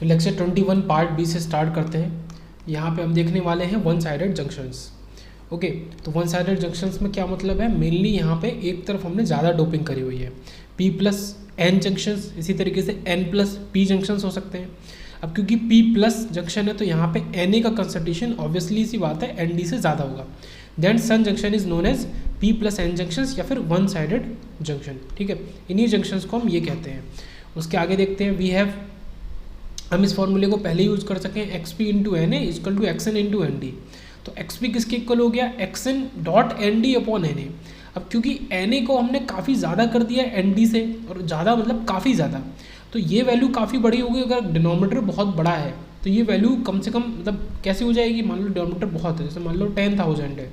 तो lecture 21 part B से start करते हैं। यहाँ पे हम देखने वाले हैं वन साइडेड जंक्शंस। ओके, तो वन साइडेड जंक्शंस में क्या मतलब है, मेनली यहाँ पे एक तरफ हमने ज़्यादा डोपिंग करी हुई है, P प्लस एन जंक्शंस, इसी तरीके से N प्लस P जंक्शंस हो सकते हैं। अब क्योंकि P प्लस जंक्शन है तो यहाँ पे Na का कंसंट्रेशन ऑब्वियसली सी बात है Nd से ज़्यादा होगा। Then sun junction is known as P plus N junctions या फिर वन साइडेड जंक्शन। ठीक है, इन्हीं जंक्शंस को हम ये कहते हैं। उसके आगे देखते हैं, वी हैव, हम इस फॉर्मूले को पहले यूज कर सकें, x p into N A equal to x n into N D. तो एक्सपी किसके इक्वल हो गया, x n dot N D upon N A. अब क्योंकि एन ए को हमने काफ़ी ज़्यादा कर दिया एन डी से, और ज़्यादा मतलब काफ़ी ज़्यादा, तो ये वैल्यू काफ़ी बड़ी होगी। अगर डिनोमीटर बहुत बड़ा है तो ये वैल्यू कम से कम मतलब कैसी हो जाएगी, मान लो डिनोमीटर बहुत है, जैसे मान लो 10,000 है,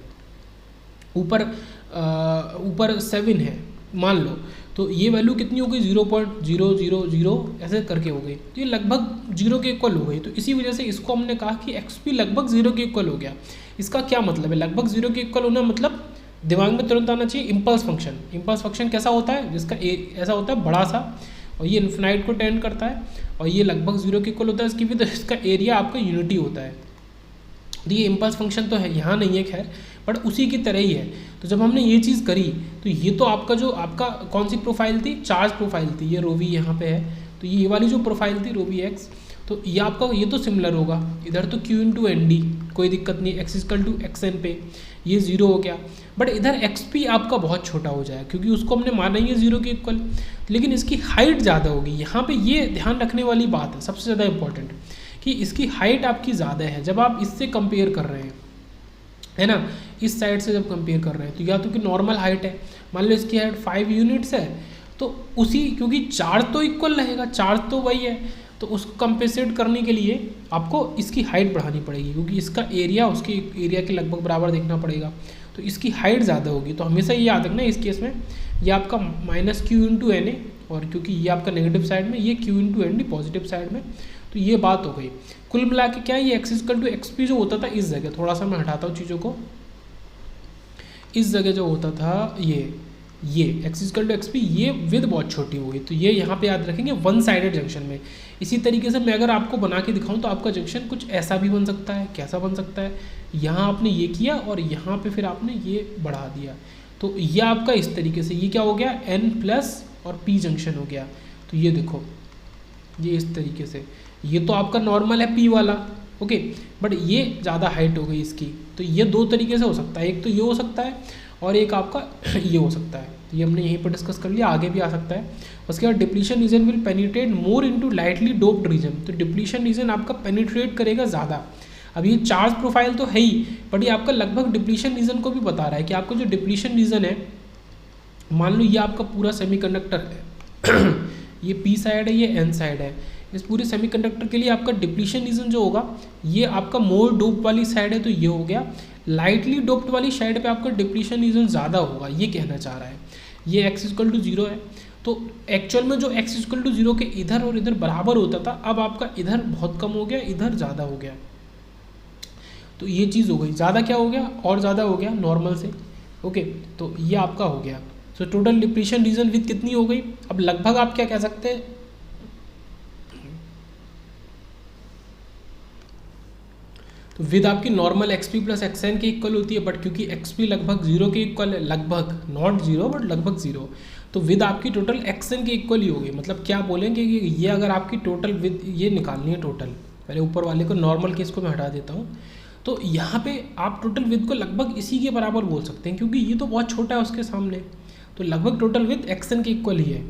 ऊपर 7 है मान लो, तो ये वैल्यू कितनी हो गई, 0.000 ऐसे करके हो गई, तो ये लगभग 0 के इक्वल हो गई। तो इसी वजह से इसको हमने कहा कि एक्सपी लगभग 0 के इक्वल हो गया। इसका क्या मतलब है, लगभग 0 के इक्वल होना मतलब दिमाग में तुरंत आना चाहिए इम्पल्स फंक्शन। इम्पल्स फंक्शन कैसा होता है, जिसका ऐसा होता है बड़ा सा, और ये इन्फिनाइट को टेंड करता है, और ये लगभग 0 के इक्वल होता है इसकी भी, तो इसका एरिया आपका यूनिटी होता है। तो ये इम्पल्स फंक्शन तो है, यहाँ नहीं है खैर, बट उसी की तरह ही है। तो जब हमने ये चीज़ करी तो ये तो आपका जो आपका कौन सी प्रोफाइल थी, चार्ज प्रोफाइल थी, ये रो वी यहाँ पे है, तो ये वाली जो प्रोफाइल थी रो वी एक्स, तो ये आपका ये तो सिमिलर होगा। इधर तो क्यू इंटू एन डी, कोई दिक्कत नहीं, x equal to x n पे ये 0 हो गया। बट इधर एक्स पी आपका बहुत छोटा हो जाएगा क्योंकि उसको हमने माना ही है 0 के इक्वल, लेकिन इसकी हाइट ज़्यादा होगी। यहाँ पे ये ध्यान रखने वाली बात है सबसे ज़्यादा इंपॉर्टेंट, कि इसकी हाइट आपकी ज़्यादा है जब आप इससे कंपेयर कर रहे हैं, है ना, इस साइड से जब कंपेयर कर रहे हैं, तो या तो कि नॉर्मल हाइट है, मान लो इसकी हाइट 5 यूनिट्स है, तो उसी क्योंकि चार्ज तो इक्वल रहेगा, चार्ज तो वही है, तो उसको कंपेंसेट करने के लिए आपको इसकी हाइट बढ़ानी पड़ेगी, क्योंकि इसका एरिया उसके एरिया के लगभग बराबर देखना पड़ेगा, तो इसकी हाइट ज़्यादा होगी। तो हमेशा ये याद रखना इस केस में ये आपका minus Q into N A, और क्योंकि ये आपका नेगेटिव साइड में, ये Q into N D positive side में, तो ये बात हो गई। कुल मिला के क्या, ये x equal to x p जो होता था इस जगह, थोड़ा सा मैं हटाता हूँ चीज़ों को, इस जगह जो होता था ये x equal to x p, ये विद बहुत छोटी हो गई, तो ये यहाँ पे याद रखेंगे वन साइडेड जंक्शन में। इसी तरीके से मैं अगर आपको बना के दिखाऊं तो आपका जंक्शन कुछ ऐसा भी बन सकता है, कैसा बन सकता है, यहाँ आपने ये किया और यहाँ पे फिर आपने ये बढ़ा दिया, तो ये आपका इस तरीके से ये क्या हो गया, एन प्लस और पी जंक्शन हो गया। तो ये देखो ये इस तरीके से, ये तो आपका नॉर्मल है पी वाला, ओके, बट ये ज़्यादा हाइट हो गई इसकी, तो ये दो तरीके से हो सकता है, एक तो ये हो सकता है और एक आपका ये हो सकता है। तो ये हमने यहीं पर डिस्कस कर लिया, आगे भी आ सकता है। उसके बाद depletion region will penetrate more into lightly doped region, तो डिप्लीशन रीजन आपका पेनिट्रेट करेगा ज़्यादा। अब ये चार्ज प्रोफाइल तो है ही, बट ये आपका लगभग डिप्लीशन रीजन को भी बता रहा है कि आपका जो डिप्लीशन रीजन है, मान लो ये आपका पूरा सेमीकंडक्टर है ये पी साइड है, ये एन साइड है, इस पूरे सेमीकंडक्टर के लिए आपका डिप्लीशन रीजन जो होगा ये आपका मोर डोप वाली साइड है, तो ये हो गया। लाइटली डोप्ड वाली साइड पे आपका डिप्लीशन रीजन ज़्यादा होगा, ये कहना चाह रहा है। ये एक्स इक्वल टू 0 है, तो एक्चुअल में जो एक्स इक्वल टू 0 के इधर और इधर बराबर होता था, अब आपका इधर बहुत कम हो गया, इधर ज़्यादा हो गया, तो ये चीज़ हो गई। ज़्यादा क्या हो गया, और ज़्यादा हो गया नॉर्मल से, ओके, तो ये आपका हो गया। तो टोटल डिप्लीशन रीजन विथ कितनी हो गई, अब लगभग आप क्या कह सकते हैं, तो विद आपकी normal x p plus x n के इक्वल होती है, बट क्योंकि एक्स पी लगभग 0 के इक्वल है, लगभग नॉट 0 बट लगभग 0, तो विद आपकी टोटल एक्स एन के इक्वल ही होगी। मतलब क्या बोलेंगे कि ये अगर आपकी टोटल विद ये निकालनी है टोटल, पहले ऊपर वाले को नॉर्मल केस को मैं हटा देता हूँ, तो यहाँ पे आप टोटल विद को लगभग इसी के बराबर बोल सकते हैं, क्योंकि ये तो बहुत छोटा है उसके सामने, तो लगभग टोटल विद एक्स एन के इक्वल ही है।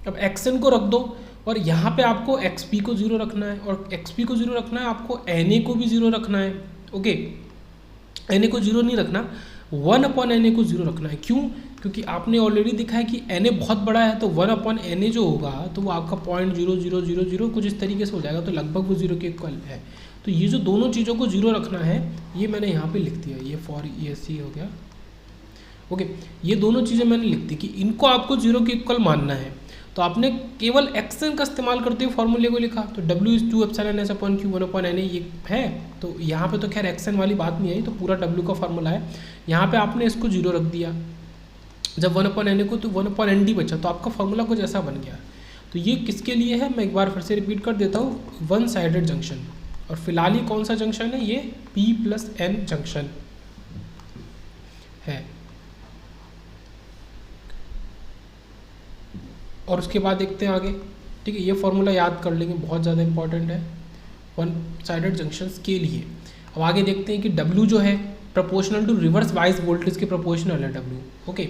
अब एक्स एन को रख दो, और यहाँ पे आपको एक्स पी को 0 रखना है, और एक्स पी को 0 रखना है, आपको एन ए को भी 0 रखना है, ओके, एन ए को 0 नहीं रखना, 1 अपॉन एन ए को 0 रखना है। क्यों, क्योंकि आपने ऑलरेडी दिखा है कि एन ए बहुत बड़ा है, तो 1 अपॉन एन ए जो होगा तो वो आपका 0.0000 कुछ इस तरीके से हो जाएगा, तो लगभग वो 0 के इक्वल है। तो ये जो दोनों चीज़ों को 0 रखना है, ये मैंने यहाँ पे लिख दिया, ये फॉर ये सी हो गया, ओके, ये दोनों चीज़ें मैंने लिख दी कि इनको आपको 0 के इक्वल मानना है। तो आपने केवल एक्सन का इस्तेमाल करते हुए फॉर्मूले को लिखा, तो W is 2 epsilon S upon Q 1 upon N A, ये है। तो यहाँ पे तो खैर एक्सन वाली बात नहीं आई, तो पूरा W का फॉर्मूला है, यहाँ पे आपने इसको 0 रख दिया। जब 1 अपॉन एन ए को, तो 1 अपॉन एन डी बचा, तो आपका फॉर्मूला कुछ ऐसा बन गया। तो ये किसके लिए है, मैं एक बार फिर से रिपीट कर देता हूँ, वन साइडेड जंक्शन। और फिलहाल ये कौन सा जंक्शन है, ये P+N जंक्शन है। और उसके बाद देखते हैं आगे, ठीक है, ये फॉर्मूला याद कर लेंगे, बहुत ज़्यादा इंपॉर्टेंट है वन साइडेड जंक्शंस के लिए। अब आगे देखते हैं कि W जो है proportional to reverse bias voltage के प्रोपोर्शनल है W। ओके,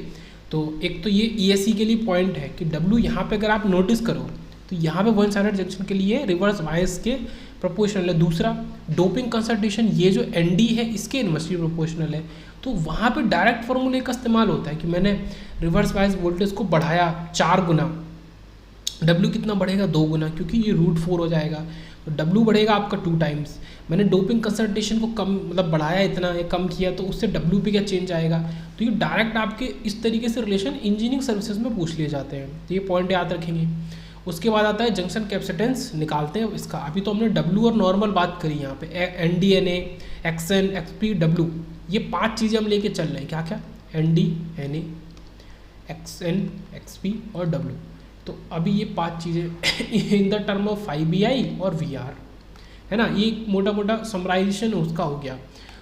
तो एक तो ये ESC के लिए पॉइंट है कि W यहाँ पे अगर आप नोटिस करो तो यहाँ पे वन साइडेड जंक्शन के लिए रिवर्स बाइस के प्रोपोर्शनल है। दूसरा, डोपिंग कंसंट्रेशन ये जो ND है इसके इन्वर्सली प्रोपोर्शनल है। तो वहाँ पे डायरेक्ट फार्मूले का इस्तेमाल होता है कि मैंने रिवर्स बाइस वोल्टेज को बढ़ाया 4 गुना, W कितना बढ़ेगा, 2 गुना, क्योंकि ये √4 हो जाएगा। तो W बढ़ेगा आपका 2 टाइम्स। मैंने डोपिंग कंसंट्रेशन को कम मतलब बढ़ाया इतना या कम किया, तो उससे W पे क्या चेंज आएगा। तो ये डायरेक्ट आपके इस तरीके से रिलेशन इंजीनियरिंग सर्विसेज में पूछ लिए जाते हैं, तो ये पॉइंट याद रखेंगे। उसके बाद आता है जंक्शन कैपेसिटेंस, निकालते हैं इसका। अभी तो हमने W और नॉर्मल बात करी यहाँ पे, ND NA XN XP W, ये 5 चीज़ें हम लेके चल रहे हैं। क्या क्या, ND NA XN XP और W। तो अभी ये 5 चीज़ें in the term of VI और VR है ना, ये मोटा मोटा समराइजेशन उसका हो गया,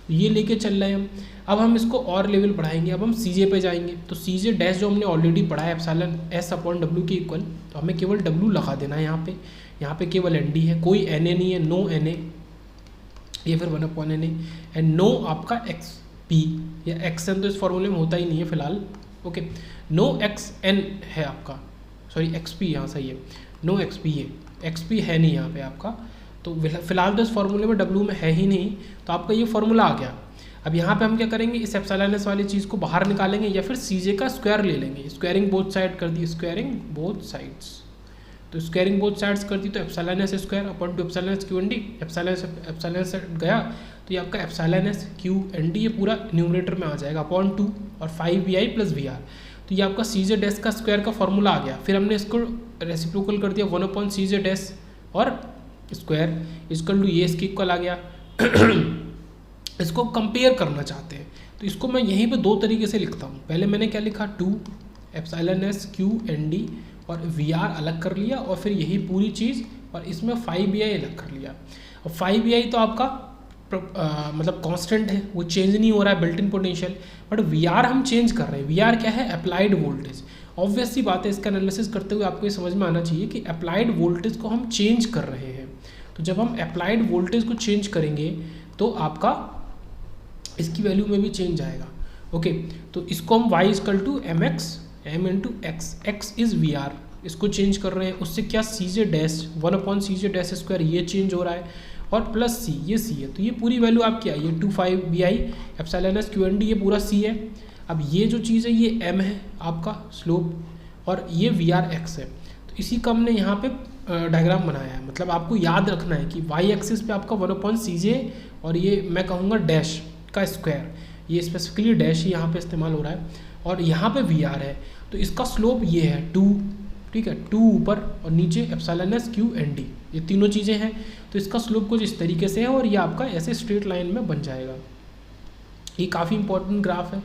तो ये लेके चल रहे हैं हम। अब हम इसको और लेवल बढ़ाएंगे, अब हम CJ पे जाएंगे। तो CJ डैश जो हमने ऑलरेडी पढ़ा है एप्सिलॉन S/W के इक्वल, तो हमें केवल W लगा देना है यहाँ पे केवल ND है, कोई NA नहीं है, नो NA, ये फिर 1/NA एंड नो आपका XP या XN तो इस फॉर्मूले में होता ही नहीं है फिलहाल। ओके, नो XN है आपका, सॉरी XP यहाँ सही है, नो XP है, XP है नहीं यहाँ पे आपका। तो फिलहाल तो इस फॉर्मूले में W में है ही नहीं, तो आपका ये फॉर्मूला आ गया। अब यहाँ पे हम क्या करेंगे, इस एप्सिलॉन S वाली चीज़ को बाहर निकालेंगे या फिर CJ का स्क्वायर ले लेंगे। स्क्वायरिंग बोथ साइड कर दी, स्क्वायरिंग बोथ साइड्स, तो स्क्वायरिंग बोथ साइड्स कर दी, तो epsilon S square upon two epsilon S QND, epsilon S गया तो ये आपका एप्सिलॉन S QND ये पूरा न्यूमरेटर में आ जाएगा अपॉन 2 और 5VI + VR। तो ये आपका CJ डैश का स्क्वायर का फॉर्मूला आ गया। फिर हमने इसको रेसिप्रोकल कर दिया 1/CJ डैश और स्क्वायर इक्वल टू ये इसके इक्वल आ गया। इसको कंपेयर करना चाहते हैं तो इसको मैं यहीं पे 2 तरीके से लिखता हूँ। पहले मैंने क्या लिखा, 2 एप्सिलॉन S QND और VR अलग कर लिया, और फिर यही पूरी चीज़ और इसमें 5VI अलग कर लिया। और 5VI तो आपका मतलब कांस्टेंट है, वो चेंज नहीं हो रहा है, built in potential. But VR हम चेंज कर रहे हैं। VR क्या है, अप्लाइड वोल्टेज। ऑब्वियस सी बात है, इसका एनालिसिस करते हुए आपको ये समझ में आना चाहिए कि अप्लाइड वोल्टेज को हम चेंज कर रहे हैं। तो जब हम अप्लाइड वोल्टेज को चेंज करेंगे तो आपका इसकी वैल्यू में भी चेंज आएगा। ओके, तो इसको हम y = mx m × x, x is VR, इसको चेंज कर रहे हैं। उससे क्या, CJ dash 1/CJ dash square ये चेंज हो रहा है, और प्लस C, ये C है। तो ये पूरी वैल्यू आपकी आई है 2/5VI एप्सिलॉन S QND, ये पूरा C है। अब ये जो चीज़ है ये m है आपका स्लोप, और ये VR x है। तो इसी का हमने यहाँ पे डायग्राम बनाया है। मतलब आपको याद रखना है कि y एक्सिस पे आपका 1/CJ और ये मैं कहूँगा डैश का स्क्वायर, ये स्पेसिफिकली डैश ही यहाँ पे इस्तेमाल हो रहा है, और यहाँ पे VR है। तो इसका स्लोप ये है 2, ठीक है, 2 ऊपर और नीचे एप्सिलॉन S QND, ये तीनों चीज़ें हैं। तो इसका स्लोप कुछ इस तरीके से है, और ये आपका ऐसे स्ट्रेट लाइन में बन जाएगा। ये काफ़ी इंपॉर्टेंट ग्राफ है।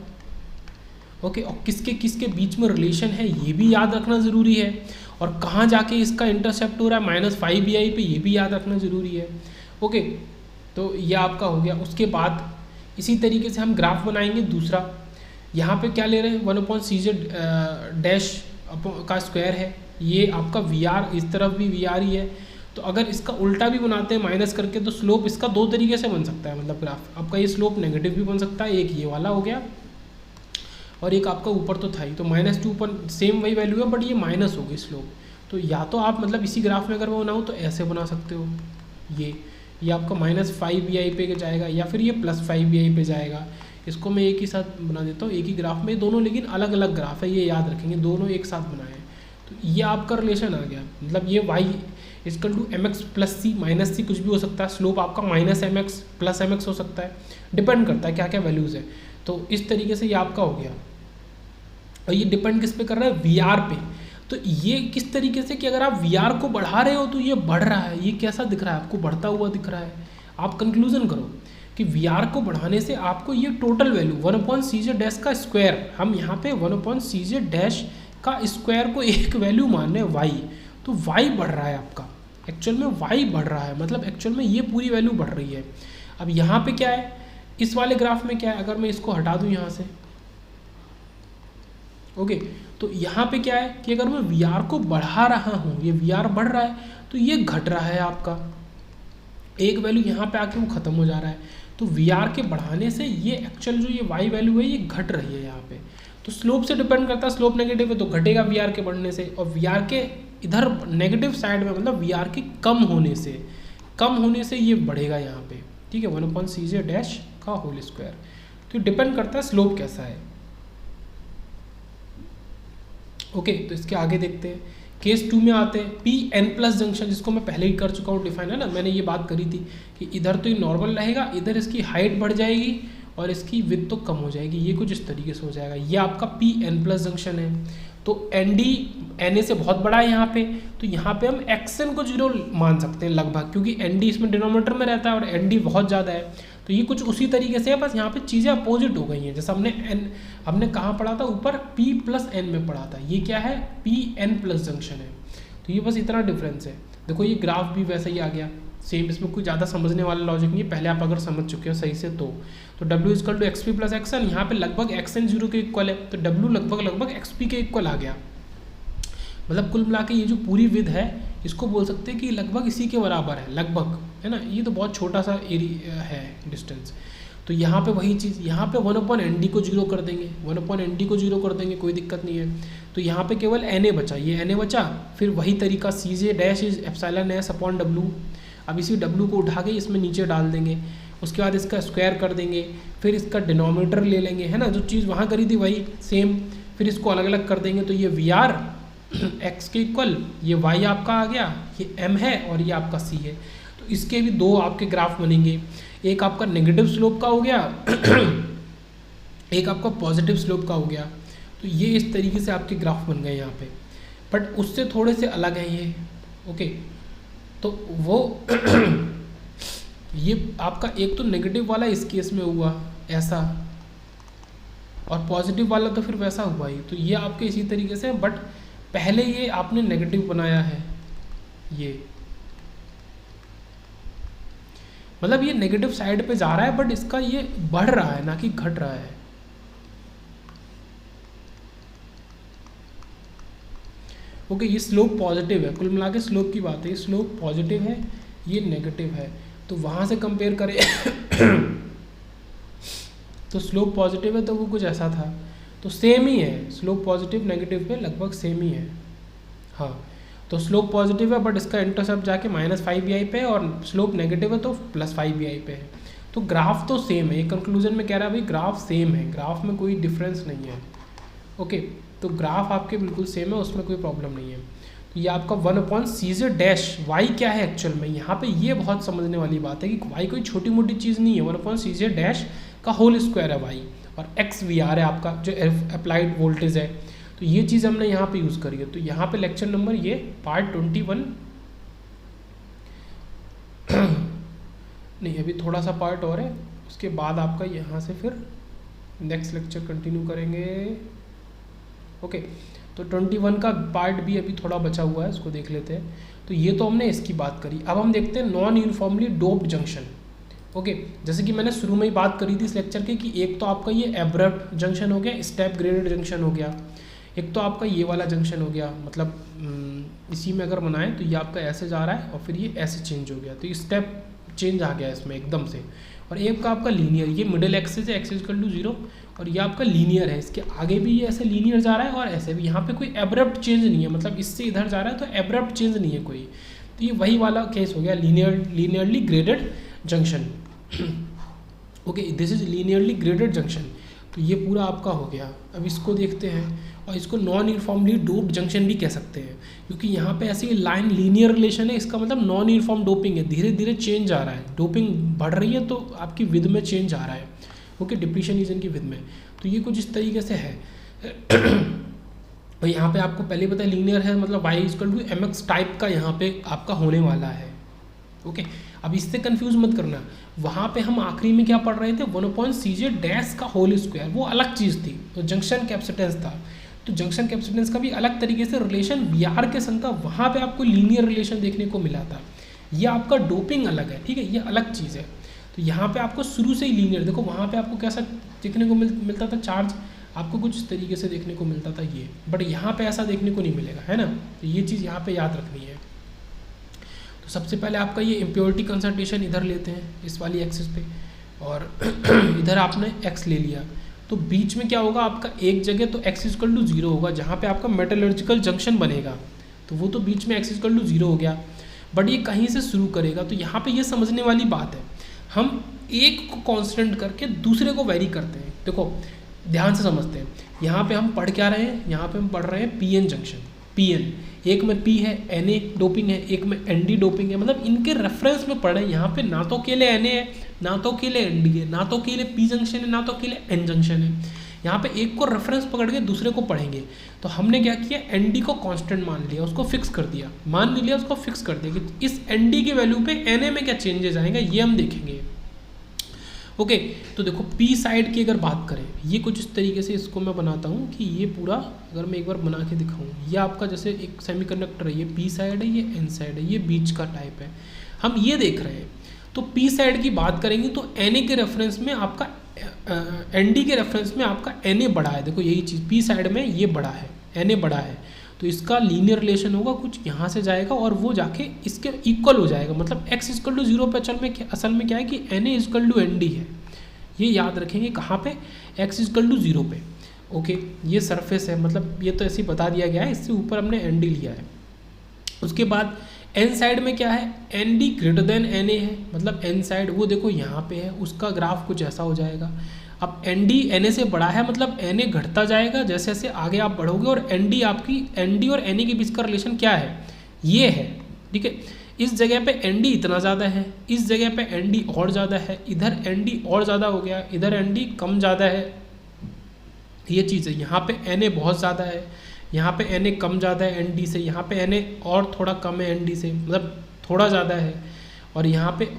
ओके, और किसके किसके बीच में रिलेशन है ये भी याद रखना ज़रूरी है, और कहाँ जाके इसका इंटरसेप्ट हो रहा है -5VI पे, ये भी याद रखना ज़रूरी है। ओके, तो ये आपका हो गया। उसके बाद इसी तरीके से हम ग्राफ बनाएंगे दूसरा। यहाँ पे क्या ले रहे हैं, 1/CJ डैश का स्क्वायर है, ये आपका VR, इस तरफ भी VR ही है। तो अगर इसका उल्टा भी बनाते हैं माइनस करके, तो स्लोप इसका 2 तरीके से बन सकता है। मतलब ग्राफ आपका ये स्लोप नेगेटिव भी बन सकता है, एक ये वाला हो गया, और एक आपका ऊपर तो था ही, तो -2 पर सेम वही वैल्यू है, बट ये माइनस हो गई स्लोप। तो या तो आप मतलब इसी ग्राफ में अगर मैं बनाऊँ तो ऐसे बना सकते हो, ये आपका -5VI पे जाएगा, या फिर ये +5VI पे जाएगा। इसको मैं एक ही साथ बना देता हूँ, एक ही ग्राफ में, दोनों लेकिन अलग अलग ग्राफ है, ये याद रखेंगे, दोनों एक साथ बनाए हैं। तो ये आपका रिलेशन आ गया। मतलब ये y = mx + c -c कुछ भी हो सकता है, स्लोप आपका -mx + mx हो सकता है, डिपेंड करता है क्या क्या वैल्यूज़ है। तो इस तरीके से ये आपका हो गया, और ये डिपेंड किस पे कर रहा है, VR पे। तो ये किस तरीके से कि अगर आप VR को बढ़ा रहे हो तो ये बढ़ रहा है, ये कैसा दिख रहा है आपको, बढ़ता हुआ दिख रहा है। आप कंक्लूजन करो कि VR को बढ़ाने से आपको ये टोटल वैल्यू 1/CJ डैश का स्क्वायर, हम यहाँ पे 1/CJ डैश का स्क्वायर को एक वैल्यू मान रहे हैं y, तो y बढ़ रहा है आपका, एक्चुअल में y बढ़ रहा है, मतलब एक्चुअल में ये पूरी वैल्यू बढ़ रही है। अब यहाँ पे क्या है, इस वाले ग्राफ में क्या है, अगर मैं इसको हटा दूँ यहाँ से, ओके, तो यहाँ पे क्या है कि अगर मैं VR को बढ़ा रहा हूँ, ये VR बढ़ रहा है तो ये घट रहा है आपका, एक वैल्यू यहाँ पे आके वो ख़त्म हो जा रहा है। तो VR के बढ़ाने से ये एक्चुअल जो ये y वैल्यू है ये घट रही है यहाँ पे। तो स्लोप से डिपेंड करता है, स्लोप नेगेटिव है तो घटेगा VR के बढ़ने से, और VR के इधर नेगेटिव साइड में मतलब VR के कम होने से ये बढ़ेगा यहाँ पे, ठीक है, 1/cj डैश का होल स्क्वायर। तो डिपेंड करता है स्लोप कैसा है। ओके, तो इसके आगे देखते हैं, केस 2 में आते हैं, पी एन प्लस जंक्शन, जिसको मैं पहले ही कर चुका हूँ डिफाइन, है ना, मैंने ये बात करी थी कि इधर तो ये नॉर्मल रहेगा, इधर इसकी हाइट बढ़ जाएगी और इसकी विड्थ तो कम हो जाएगी, ये कुछ इस तरीके से हो जाएगा। ये आपका पी एन प्लस जंक्शन है। तो एन डी एन ए से बहुत बड़ा है यहाँ पे, तो यहाँ पे हम एक्स एन को 0 मान सकते हैं लगभग, क्योंकि एन डी इसमें डिनोमिनेटर में रहता है और एन डी बहुत ज़्यादा है। तो ये कुछ उसी तरीके से है, बस यहाँ पे चीज़ें अपोजिट हो गई हैं। जैसे हमने कहाँ पढ़ा था, ऊपर P प्लस एन में पढ़ा था, ये क्या है, पी एन प्लस जंक्शन है। तो ये बस इतना डिफरेंस है। देखो ये ग्राफ भी वैसा ही आ गया सेम, इसमें कोई ज़्यादा समझने वाला लॉजिक नहीं है, पहले आप अगर समझ चुके हो सही से तो W equal to x p plus x n, यहाँ पे लगभग एक्स एन 0 के इक्वल है, तो W लगभग एक्स पी के इक्वल आ गया। मतलब कुल मिला के ये जो पूरी विद है इसको बोल सकते हैं कि लगभग इसी के बराबर है, लगभग, है ना, ये तो बहुत छोटा सा एरिया है डिस्टेंस। तो यहाँ पे वही चीज़, यहाँ पे 1/ND को 0 कर देंगे, 1/ND को 0 कर देंगे, कोई दिक्कत नहीं है। तो यहाँ पे केवल NA बचा, ये NA बचा, फिर वही तरीका CJ dash is epsilon S upon W। अब इसी W को उठा के इसमें नीचे डाल देंगे, उसके बाद इसका स्क्वायर कर देंगे, फिर इसका डिनोमिनेटर ले लेंगे, है ना, जो चीज़ वहाँ करी थी वही सेम, फिर इसको अलग अलग कर देंगे। तो ये VR x के इक्वल, ये y आपका आ गया, ये m है और ये आपका c है। तो इसके भी दो आपके ग्राफ बनेंगे, एक आपका नेगेटिव स्लोप का हो गया एक आपका पॉजिटिव स्लोप का हो गया। तो ये इस तरीके से आपके ग्राफ बन गए यहाँ पे, बट उससे थोड़े से अलग हैं ये। ओके, तो वो ये आपका एक तो नेगेटिव वाला इस केस में हुआ ऐसा, और पॉजिटिव वाला तो फिर वैसा हुआ ही। तो ये आपके इसी तरीके से, बट पहले ये आपने नेगेटिव बनाया है, ये मतलब ये नेगेटिव साइड पे जा रहा है, बट इसका ये बढ़ रहा है ना कि घट रहा है। ओके, ये स्लोप पॉजिटिव है, कुल मिला के स्लोप की बात है, ये स्लोप पॉजिटिव है, ये नेगेटिव है। तो वहाँ से कंपेयर करें तो स्लोप पॉजिटिव है तो वो कुछ ऐसा था, तो सेम ही है, स्लोप पॉजिटिव नेगेटिव पे लगभग सेम ही है। हाँ, तो स्लोप पॉजिटिव है बट इसका इंटरसेप्ट जाके -5bi पे है, और स्लोप नेगेटिव है तो +5bi पे है। तो ग्राफ तो सेम है, ये कंक्लूजन में कह रहा है भाई ग्राफ सेम है, ग्राफ में कोई डिफरेंस नहीं है। ओके, तो ग्राफ आपके बिल्कुल सेम है, उसमें कोई प्रॉब्लम नहीं है। तो ये आपका 1/cj डैश y क्या है एक्चुअल में, यहाँ पे ये बहुत समझने वाली बात है कि y कोई छोटी मोटी चीज़ नहीं है, 1/cj डैश का होल स्क्वायर है y, और x VR है आपका जो अप्लाइड वोल्टेज है। तो ये चीज़ हमने यहाँ पे यूज़ करी है। तो यहाँ पे लेक्चर नंबर ये पार्ट 21 नहीं, अभी थोड़ा सा पार्ट और है, उसके बाद आपका यहाँ से फिर नेक्स्ट लेक्चर कंटिन्यू करेंगे। ओके, तो 21 का पार्ट भी अभी थोड़ा बचा हुआ है, उसको देख लेते हैं। तो ये तो हमने इसकी बात करी, अब हम देखते हैं non uniformly doped junction. Okay, जैसे कि मैंने शुरू में ही बात करी थी इस लेक्चर के कि एक तो आपका ये एब्रप्ट जंक्शन हो गया, स्टेप ग्रेडेड जंक्शन हो गया, एक तो आपका ये वाला जंक्शन हो गया, मतलब इसी में अगर बनाएं तो ये आपका ऐसे जा रहा है और फिर ये ऐसे चेंज हो गया, तो ये स्टेप चेंज आ गया इसमें एकदम से। और एक का आपका लीनियर, ये मिडिल एक्सिस है, एक्स इक्वल टू 0, और ये आपका लीनियर है, इसके आगे भी ये ऐसे लीनियर जा रहा है और ऐसे भी, यहाँ पे कोई एब्रप्ट चेंज नहीं है, मतलब इससे इधर जा रहा है तो एब्रप्ट चेंज नहीं है कोई। तो ये वही वाला केस हो गया, linearly graded junction. Okay, this is linearly graded junction. तो ये पूरा आपका हो गया। अब इसको देखते हैं, और इसको नॉन यूनिफॉर्मली डोप्ड जंक्शन भी कह सकते हैं, क्योंकि यहाँ पे ऐसी लाइन लीनियर रिलेशन है, इसका मतलब नॉन यूनिफॉर्म डोपिंग है, धीरे धीरे चेंज आ रहा है, डोपिंग बढ़ रही है तो आपकी विद में चेंज आ रहा है। ओके, डिप्लीशन रीजन की विद में। तो ये कुछ इस तरीके से है। और यहाँ पे आपको पहले पता है लीनियर है, मतलब y equal to mx type का यहाँ पे आपका होने वाला है। ओके, अब इससे कंफ्यूज मत करना, वहाँ पे हम आखिरी में क्या पढ़ रहे थे, 1/cj डैश का होल स्क्वायर, वो अलग चीज़ थी, तो जंक्शन कैपेसिटेंस था। तो जंक्शन कैपेसिटेंस का भी अलग तरीके से रिलेशन Br के संग का वहाँ पे आपको लीनियर रिलेशन देखने को मिला था। ये आपका डोपिंग अलग है, ठीक है, ये अलग चीज़ है। तो यहाँ पे आपको शुरू से ही लीनियर, देखो वहाँ पे आपको कैसा देखने को मिलता था चार्ज, आपको कुछ इस तरीके से देखने को मिलता था ये, बट यहाँ पे ऐसा देखने को नहीं मिलेगा, है ना। तो ये चीज़ यहाँ पे याद रखनी है। तो सबसे पहले आपका ये इम्प्योरिटी कंसंट्रेशन इधर लेते हैं इस वाली एक्सिस पे, और इधर आपने x ले लिया, तो बीच में क्या होगा आपका एक जगह तो x इक्वल टू 0 होगा जहाँ पे आपका मेटलर्जिकल जंक्शन बनेगा, तो वो तो बीच में x इक्वल टू 0 हो गया, बट ये कहीं से शुरू करेगा। तो यहाँ पे ये समझने वाली बात है, हम एक को कांस्टेंट करके दूसरे को वेरी करते हैं। देखो ध्यान से समझते हैं, यहाँ पे हम पढ़ क्या रहे हैं, यहाँ पे हम पढ़ रहे हैं पीएन जंक्शन, पीएन, एक में पी है, Na डोपिंग है, एक में Nd डोपिंग है, मतलब इनके रेफरेंस में पढ़ रहे हैं। यहाँ पे ना तो अकेले Na है, ना तो अकेले Nd है, ना तो अकेले P जंक्शन है, ना तो अकेले N जंक्शन है। यहाँ पे एक को रेफरेंस पकड़ के दूसरे को पढ़ेंगे। तो हमने क्या किया, Nd को कांस्टेंट मान लिया, उसको फिक्स कर दिया, मान नहीं लिया उसको फिक्स कर दिया कि इस Nd की वैल्यू पे Na में क्या चेंजेस आएंगे ये हम देखेंगे। ओके, तो देखो पी साइड की अगर बात करें, ये कुछ इस तरीके से इसको मैं बनाता हूँ कि ये पूरा अगर मैं एक बार बना के दिखाऊँ, ये आपका जैसे एक सेमीकंडक्टर है, ये पी साइड है, ये एन साइड है, ये बीच का टाइप है, हम ये देख रहे हैं। तो पी साइड की बात करेंगे तो एन के रेफरेंस में आपका एन डी के रेफरेंस में आपका एन ए बड़ा है। देखो यही चीज़, पी साइड में ये बड़ा है, एन ए बड़ा है, तो इसका लीनियर रिलेशन होगा, कुछ यहाँ से जाएगा और वो जाके इसके इक्वल हो जाएगा। मतलब x इक्वल टू 0 पे असल में क्या है कि Na equal to N D है, ये याद रखेंगे कहाँ पे, x इक्वल टू 0 पे। ओके, ये सरफेस है, मतलब ये तो ऐसे ही बता दिया गया है, इससे ऊपर हमने एन डी लिया है। उसके बाद एन साइड में क्या है, N D greater than N A है, मतलब एन साइड वो देखो यहाँ पे है, उसका ग्राफ कुछ ऐसा हो जाएगा। अब एन डी एन ए से बड़ा है, मतलब एन ए घटता जाएगा जैसे जैसे आगे आप बढ़ोगे, और एन डी आपकी एन डी और एन ए के बीच का रिलेशन क्या है, ये है, ठीक है। इस जगह पे एन डी इतना ज़्यादा है, इस जगह पे एन डी और ज़्यादा है, इधर एन डी और ज़्यादा हो गया, इधर एन डी कम ज़्यादा है, ये चीज़ है। यहाँ पे एन ए बहुत ज़्यादा है, यहाँ पे एन ए कम ज़्यादा है एन डी से, यहाँ पे एन ए और थोड़ा कम है एन डी से, मतलब थोड़ा ज़्यादा है, और यहाँ पे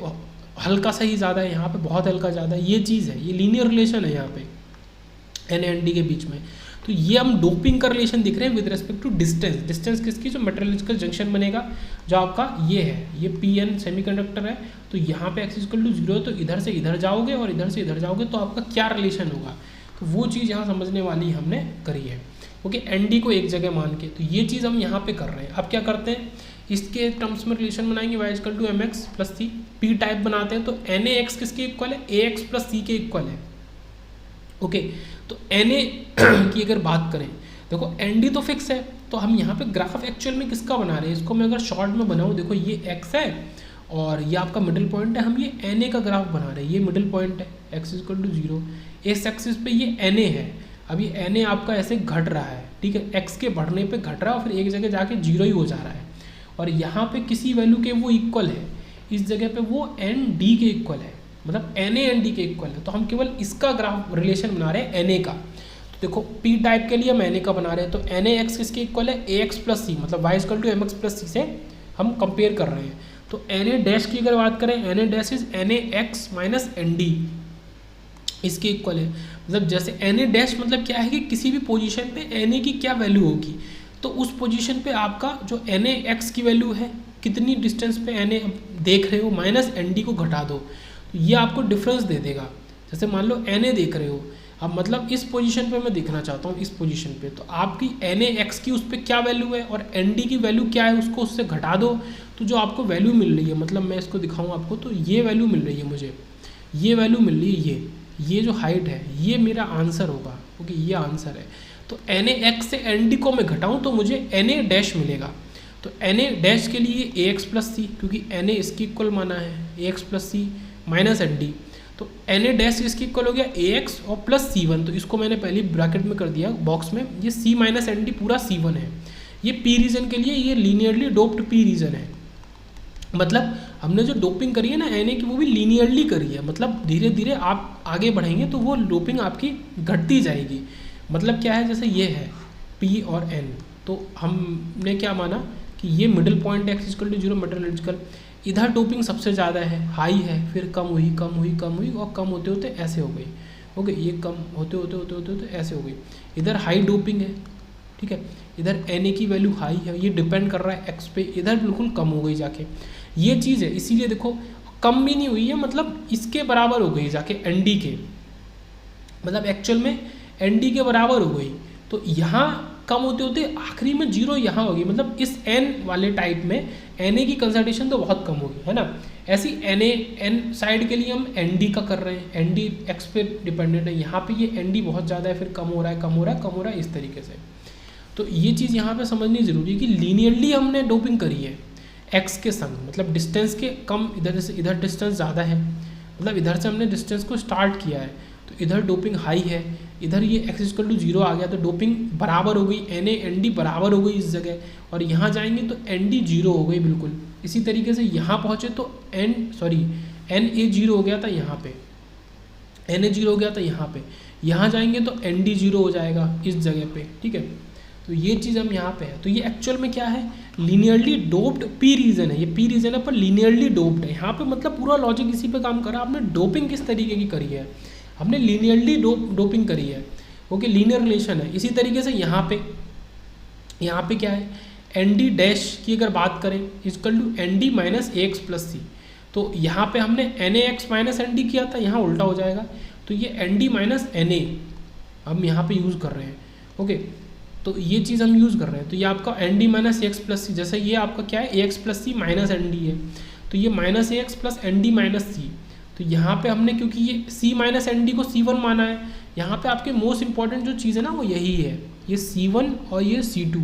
हल्का सा ही ज़्यादा है, यहाँ पे बहुत हल्का ज़्यादा है, ये चीज़ है, ये लीनियर रिलेशन है यहाँ पे एन एन डी के बीच में। तो ये हम डोपिंग का रिलेशन दिख रहे हैं with respect to distance. Distance किसकी, जो मेटलर्जिकल जंक्शन बनेगा, जो आपका ये है, ये पी एन सेमीकंडक्टर है, तो यहाँ पे x इक्वल टू 0 है, तो इधर से इधर जाओगे और इधर से इधर जाओगे तो आपका क्या रिलेशन होगा, तो वो चीज़ यहाँ समझने वाली हमने करी है। ओके, एन डी को एक जगह मान के, तो ये चीज़ हम यहाँ पे कर रहे हैं। अब क्या करते हैं, इसके टर्म्स में रिलेशन बनाएंगे, y equal to m x plus c, P type बनाते हैं, तो एन ए एक्स किसके इक्वल है, ए एक्स प्लस सी के इक्वल है। ओके, तो एन ए की अगर बात करें, देखो एन डी तो फिक्स है, तो हम यहाँ पे ग्राफ एक्चुअल में किसका बना रहे हैं, इसको मैं अगर शॉर्ट में बनाऊँ, देखो ये एक्स है और ये आपका मिडिल पॉइंट है, हम ये एन ए का ग्राफ बना रहे हैं, ये मिडिल पॉइंट है, एक्स इक्वल टू 0, इस एक्सिस पे ये एन ए है। अब ये एन ए आपका ऐसे घट रहा है, ठीक है, एक्स के बढ़ने पे घट रहा है और फिर एक जगह जाके 0 ही हो जा रहा है, और यहाँ पे किसी वैल्यू के वो इक्वल है, इस जगह पे वो एन डी के इक्वल है, मतलब एन ए एन डी के इक्वल है। तो हम केवल इसका ग्राफ रिलेशन बना रहे हैं एन ए का। तो देखो पी टाइप के लिए हम एन ए का बना रहे हैं, तो एन ए एक्स किसके इक्वल है, ए एक्स प्लस सी, मतलब y equal to m x plus c से हम कंपेयर कर रहे हैं। तो एन ए डैश की अगर बात करें, N A dash is N A x minus N D, इसके इक्वल है। मतलब जैसे एन ए डैश मतलब क्या है कि किसी भी पोजीशन पे एन ए की क्या वैल्यू होगी, तो उस पोजीशन पे आपका जो एन ए एक्स की वैल्यू है, कितनी डिस्टेंस पे एन ए देख रहे हो, माइनस एन डी को घटा दो, तो ये आपको डिफरेंस दे देगा। जैसे मान लो एन ए देख रहे हो, अब मतलब इस पोजीशन पे मैं देखना चाहता हूँ, इस पोजीशन पे, तो आपकी एन ए एक्स की उस पर क्या वैल्यू है और एन डी की वैल्यू क्या है, उसको उससे घटा दो, तो जो आपको वैल्यू मिल रही है, मतलब मैं इसको दिखाऊँ आपको, तो ये वैल्यू मिल रही है मुझे, ये वैल्यू मिल रही है, ये जो हाइट है, ये मेरा आंसर होगा, क्योंकि ये आंसर है। तो एन ए एक्स से एन डी को मैं घटाऊँ तो मुझे एन ए डैश मिलेगा। तो एन ए डैश के लिए ए एक्स प्लस सी, क्योंकि एन ए इसकी इक्वल माना है, ए x plus c minus N D, तो एन ए डैश इसकी इक्वल हो गया ए एक्स और प्लस सी वन, तो इसको मैंने पहले ब्रैकेट में कर दिया बॉक्स में, ये सी माइनस एन डी पूरा सी वन है। ये पी रीजन के लिए ये लीनियरली डोप्ड पी रीजन है, मतलब हमने जो डोपिंग करी है ना एन ए की, वो भी लीनियरली करी है, मतलब धीरे धीरे आप आगे बढ़ेंगे तो वो डोपिंग आपकी घटती जाएगी। मतलब क्या है, जैसे ये है पी और एन, तो हमने क्या माना कि ये middle point x equal to 0 metallurgical, इधर डोपिंग सबसे ज़्यादा है, हाई है, फिर कम हुई कम हुई कम हुई और कम होते होते ऐसे हो गई। ओके, ये कम होते होते होते होते होते ऐसे हो गई। इधर हाई डोपिंग है, ठीक है। इधर एन की वैल्यू हाई है, ये डिपेंड कर रहा है एक्स पे, इधर बिल्कुल कम हो गई जाके, ये चीज़ है। इसीलिए देखो कम भी नहीं हुई है, मतलब इसके बराबर हो गई जाके एन डी के, मतलब एक्चुअल में एन डी के बराबर हो गई। तो यहाँ कम होते होते आखिरी में जीरो यहाँ होगी, मतलब इस एन वाले टाइप में एन ए की कंसंट्रेशन तो बहुत कम होगी, है ना। ऐसी एन ए एन साइड के लिए हम एन डी का कर रहे हैं, एन डी एक्स पे डिपेंडेंट है, यहाँ पे ये एन डी बहुत ज़्यादा है, फिर कम हो रहा है, कम हो रहा है, कम हो रहा है, इस तरीके से। तो ये चीज़ यहाँ पे समझनी ज़रूरी है कि लीनियरली हमने डोपिंग करी है एक्स के संग, मतलब डिस्टेंस के कम, इधर से इधर डिस्टेंस ज़्यादा है, मतलब इधर से हमने डिस्टेंस को स्टार्ट किया है, तो इधर डोपिंग हाई है, इधर ये एक्स इक्वल टू 0 आ गया, तो डोपिंग बराबर हो गई, एन ए एन डी बराबर हो गई इस जगह, और यहाँ जाएंगे तो एन डी 0 हो गई बिल्कुल। इसी तरीके से यहाँ पहुँचे तो एन ए 0 हो गया था यहाँ पे, एन ए 0 हो गया था यहाँ पे, यहाँ जाएंगे तो एन डी 0 हो जाएगा इस जगह पे, ठीक है। तो ये चीज़ हम यहाँ पे है, तो ये एक्चुअल में क्या है, लीनियरली डोप्ड पी रीजन है, ये पी रीजन है पर लीनियरली डोप्ड है। यहाँ पे मतलब पूरा लॉजिक इसी पे काम कर रहा है। आपने डोपिंग किस तरीके की करी है, हमने लीनियरली डोपिंग करी है, ओके, लीनियर रिलेशन है। इसी तरीके से यहाँ पे क्या है, एन डी डैश की अगर बात करें equal to N D minus a x plus c, तो यहाँ पे हमने N A x minus N D किया था, यहाँ उल्टा हो जाएगा, तो ये N D minus N A हम यहाँ पे यूज़ कर रहे हैं, ओके। तो ये चीज़ हम यूज़ कर रहे हैं, तो ये आपका N D minus a x plus c, जैसे ये आपका क्या है ए x plus c minus N D है, तो ये minus a x plus N D minus c, तो यहाँ पे हमने क्योंकि ये सी माइनस एन डी को C1 माना है, यहाँ पे आपके मोस्ट इंपॉर्टेंट जो चीज़ है ना वो यही है, ये C1 और ये C2,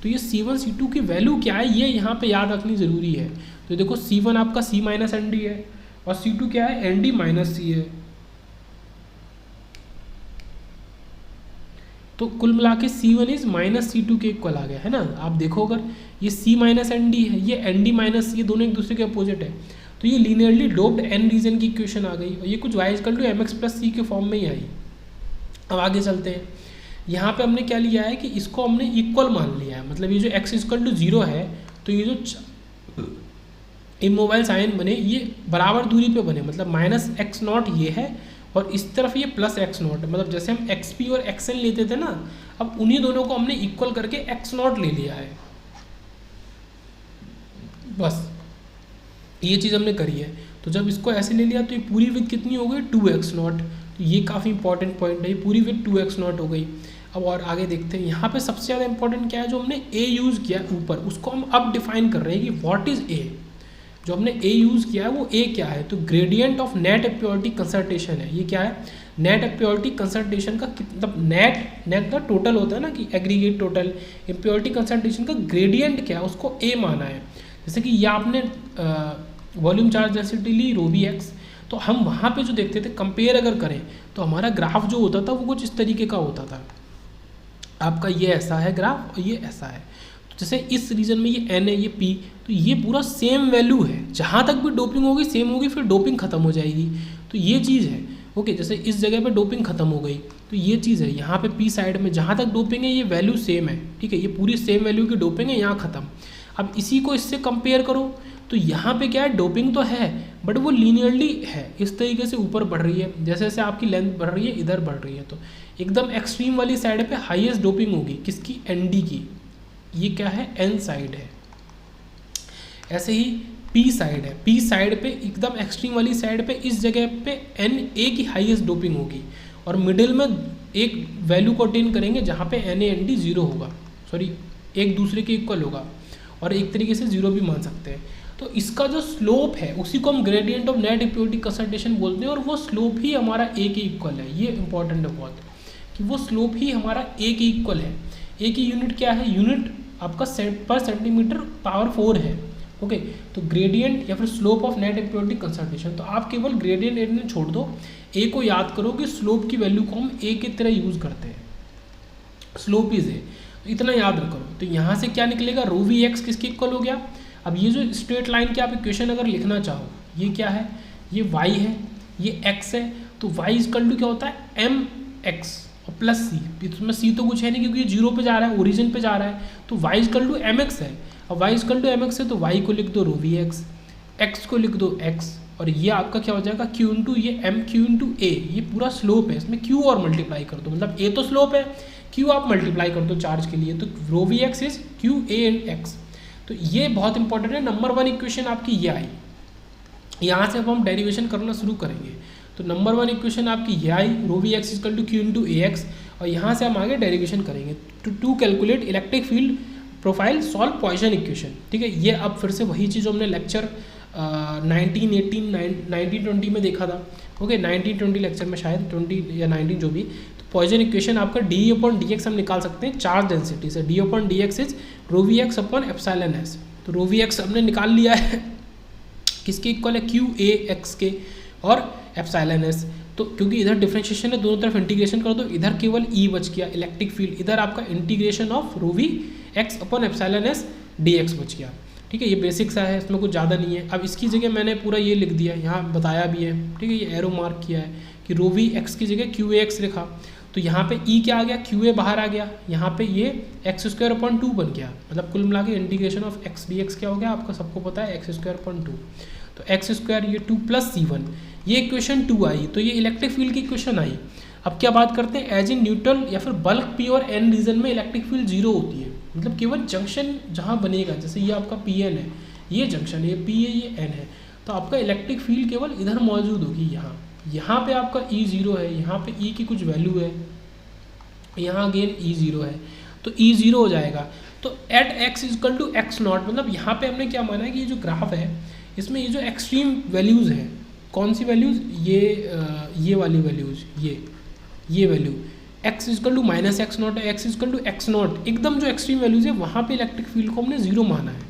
तो ये C1 C2 की वैल्यू क्या है ये यहाँ पे याद रखनी ज़रूरी है। तो देखो C1 आपका C माइनस एन डी है और C2 क्या है एन डी माइनस सी है, तो कुल मिला के C1 इज माइनस C2 के इक्वल आ गया, है ना। आप देखो अगर ये C माइनस एन डी है, ये एन डी माइनस सी, ये दोनों एक दूसरे के अपोजिट है, तो ये लीनियरली डोप्ड एन रीजन की इक्वेशन आ गई, और ये कुछ y equal to m x plus c के फॉर्म में ही आई। अब आगे चलते हैं, यहाँ पे हमने क्या लिया है कि इसको हमने इक्वल मान लिया है, मतलब ये जो एक्स इक्वल टू 0 है, तो ये जो इमोबाइल साइन बने ये बराबर दूरी पे बने, मतलब माइनस एक्स नॉट ये है और इस तरफ ये प्लस एक्स नॉट है, मतलब जैसे हम एक्स पी और एक्स एन लेते थे ना, अब उन्हीं दोनों को हमने इक्वल करके एक्स नॉट ले लिया है, बस ये चीज़ हमने करी है। तो जब इसको ऐसे ले लिया तो ये पूरी विथ कितनी हो गई 2x नॉट, तो ये काफ़ी इंपॉर्टेंट पॉइंट है, ये पूरी विथ 2x नॉट हो गई। अब और आगे देखते हैं, यहाँ पे सबसे ज़्यादा इंपॉर्टेंट क्या है, जो हमने a यूज़ किया ऊपर उसको हम अब डिफाइन कर रहे हैं कि व्हाट इज़ a। जो हमने a यूज़ किया है वो a क्या है, तो gradient of net impurity concentration है। ये क्या है, नेट इम्प्योरिटी कंसंट्रेशन का मतलब नेट का टोटल होता है ना कि एग्रीगेट टोटल, इम्प्योरिटी कंसंट्रेशन का ग्रेडियंट क्या है उसको a माना है। जैसे कि ये आपने वॉल्यूम चार्ज डेंसिटी ली रो वी एक्स, तो हम वहाँ पे जो देखते थे कंपेयर अगर करें तो हमारा ग्राफ जो होता था वो कुछ इस तरीके का होता था, आपका ये ऐसा है ग्राफ और ये ऐसा है। तो जैसे इस रीजन में ये एन है ये पी, तो ये पूरा सेम वैल्यू है, जहाँ तक भी डोपिंग होगी सेम होगी, फिर डोपिंग खत्म हो जाएगी, तो ये चीज़ है, ओके। जैसे इस जगह पे डोपिंग खत्म हो गई तो ये चीज़ है, यहाँ पे पी साइड में जहाँ तक डोपिंग है ये वैल्यू सेम है, ठीक है, ये पूरी सेम वैल्यू की डोपिंग है, यहाँ खत्म। अब इसी को इससे कंपेयर करो तो यहाँ पे क्या है, डोपिंग तो है बट वो लीनियरली है, इस तरीके से ऊपर बढ़ रही है, जैसे जैसे आपकी लेंथ बढ़ रही है इधर बढ़ रही है, तो एकदम एक्सट्रीम वाली साइड पे हाईएस्ट डोपिंग होगी किसकी, एन डी की, ये क्या है एन साइड है। ऐसे ही पी साइड है, पी साइड पे एकदम एक्सट्रीम वाली साइड पे इस जगह पे एन ए की हाईएस्ट डोपिंग होगी, और मिडिल में एक वैल्यू को अटेन करेंगे जहाँ पे एन ए एन डी 0 होगा, सॉरी एक दूसरे के इक्वल होगा, और एक तरीके से 0 भी मान सकते हैं। तो इसका जो स्लोप है उसी को हम gradient of net impurity concentration बोलते हैं, और वो स्लोप ही हमारा ए के इक्वल है। ये इंपॉर्टेंट है बहुत कि वो स्लोप ही हमारा ए के इक्वल है। ए की यूनिट क्या है, यूनिट आपका पर सेंटीमीटर पावर 4 है, ओके। तो ग्रेडियंट या फिर slope of net impurity concentration, तो आप केवल ग्रेडियंट एरिया छोड़ दो, ए को याद करो कि स्लोप की वैल्यू को हम ए की तरह यूज़ करते हैं, स्लोप इज ए, तो इतना याद रखो। तो यहाँ से क्या निकलेगा, रो वी एक्स किसके इक्वल हो गया। अब ये जो स्ट्रेट लाइन की आप इक्वेशन अगर लिखना चाहो, ये क्या है, ये y है, ये x है, तो y इक्वल टू क्या होता है एम एक्स और प्लस सी, इसमें c तो कुछ है नहीं क्योंकि ये 0 पे जा रहा है, ओरिजिन पे जा रहा है, तो y equal to m x है। अब y equal to m x है तो y को लिख दो रो वी एक्स, x को लिख दो x, और ये आपका क्या हो जाएगा q इंटू ये m q इंटू a, ये पूरा स्लोप है, इसमें q और मल्टीप्लाई कर दो, मतलब a तो स्लोप है, क्यू आप मल्टीप्लाई कर दो चार्ज के लिए, तो rho V x is q a and x. तो ये बहुत इंपॉर्टेंट है। नंबर 1 इक्वेशन आपकी ये आई, यहाँ से अब हम डेरिवेशन करना शुरू करेंगे। तो नंबर 1 इक्वेशन आपकी ये आई, rho V x equal to q into a x, और यहाँ से हम आगे डेरिवेशन करेंगे to calculate electric field profile solve Poisson equation. ठीक है, ये अब फिर से वही चीज़ हमने लेक्चर 1920 में देखा था। ओके, 1920 लेक्चर में शायद 20 या 19 जो भी। तो पॉइसन इक्वेशन आपका डी अपॉन डी एक्स हम निकाल सकते हैं चार्ज डेंसिटी से। D upon D x is rho V x upon epsilon S. तो रो वी एक्स हमने निकाल लिया है, किसके इक्वल है, क्यू ए एक्स के, और एप्सिलॉन एस। तो क्योंकि इधर डिफरेंशिएशन है, दोनों तरफ इंटीग्रेशन कर दो, इधर केवल ई बच गया इलेक्ट्रिक फील्ड, इधर आपका integration of rho V x upon epsilon S D x बच गया। ठीक है, ये बेसिक सा है, इसमें कुछ ज़्यादा नहीं है। अब इसकी जगह मैंने पूरा ये लिख दिया, यहाँ बताया भी है। ठीक है, ये एरो मार्क किया है कि रो वी एक्स की जगह क्यू ए एक्स लिखा, तो यहाँ पे ई क्या आ गया, क्यू ए बाहर आ गया, यहाँ पे ये एक्स स्क्वायर अपॉन 2 बन गया। मतलब कुल मिला के integration of x D x क्या हो गया, आपका सबको पता है, एक्स स्क्वायर अपॉन 2। तो एक्स स्क्वायर ये 2 प्लस C1, ये इक्वेशन 2 आई। तो ये इलेक्ट्रिक फील्ड की इक्वेशन आई। अब क्या बात करते हैं, एज इन न्यूट्रल या फिर बल्क पी और एन रीजन में इलेक्ट्रिक फील्ड 0 होती है। मतलब केवल जंक्शन जहाँ बनेगा, जैसे ये आपका पी एन है, ये जंक्शन, ये पी है, ये एन है, तो आपका इलेक्ट्रिक फील्ड केवल इधर मौजूद होगी। यहाँ पे आपका ई 0 है, यहाँ पे ई की कुछ वैल्यू है, यहाँ अगेन ई 0 है, तो ई 0 हो जाएगा। तो at x equal to x naught, मतलब यहाँ पे हमने क्या माना है कि ये जो ग्राफ है इसमें ये जो एक्सट्रीम वैल्यूज़ हैं, कौन सी वैल्यूज़, ये वाली वैल्यूज़, ये value x equal to minus x naught, x equal to x naught, एकदम जो एक्सट्रीम वैल्यूज़ है वहाँ पे इलेक्ट्रिक फील्ड को हमने 0 माना है।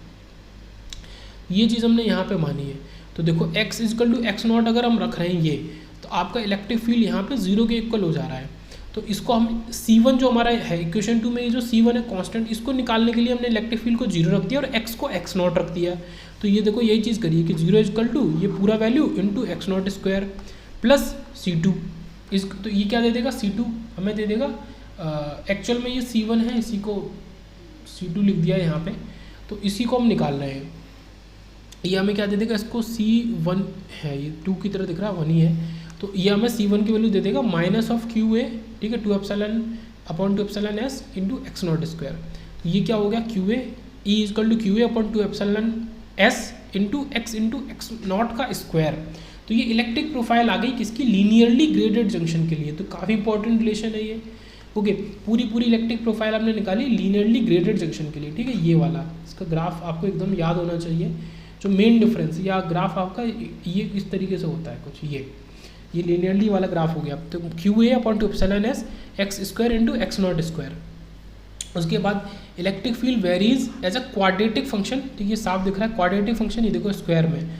ये चीज़ हमने यहाँ पे मानी है। तो देखो x equal to x naught अगर हम रख रहे हैं ये, तो आपका इलेक्ट्रिक फील्ड यहाँ पे 0 के इक्वल हो जा रहा है। तो इसको हम C1 जो हमारा है इक्वेशन 2 में, ये जो C1 है कांस्टेंट, इसको निकालने के लिए हमने इलेक्ट्रिक फील्ड को 0 रख दिया और x को x नॉट रख दिया। तो ये देखो यही चीज़ करिए कि 0 इजकल टू ये पूरा value into x naught square plus C2। इस तो ये क्या दे देगा, C2 हमें दे देगा, एक्चुअल में ये C1 है, इसी को C2 लिख दिया यहाँ पे। तो इसी को हम निकाल रहे हैं, ये हमें क्या दे देगा, इसको C1 है, ये 2 की तरह दिख रहा है, 1 ही है। तो ये हमें C1 की वैल्यू दे देगा माइनस ऑफ क्यू ए, ठीक है, 2 epsilon upon 2 epsilon S into x naught square. तो ये क्या हो गया, Q A E equal to Q A upon 2 epsilon S into x naught का स्क्वायर। तो ये इलेक्ट्रिक प्रोफाइल आ गई किसकी, लीनियरली ग्रेडेड जंक्शन के लिए। तो काफ़ी इंपॉर्टेंट रिलेशन है ये। ओके, पूरी इलेक्ट्रिक प्रोफाइल हमने निकाली लीनियरली ग्रेडेड जंक्शन के लिए। ठीक है, ये वाला इसका ग्राफ आपको एकदम याद होना चाहिए। जो मेन डिफरेंस या ग्राफ आपका ये इस तरीके से होता है कुछ, ये लीनियरली वाला ग्राफ हो गया। तो Q A upon 2 epsilon S x square into x naught square. उसके बाद electric field varies as a quadratic function, ठीक है, साफ दिख रहा है क्वाड्रेटिक फंक्शन, ये देखो स्क्वायर में,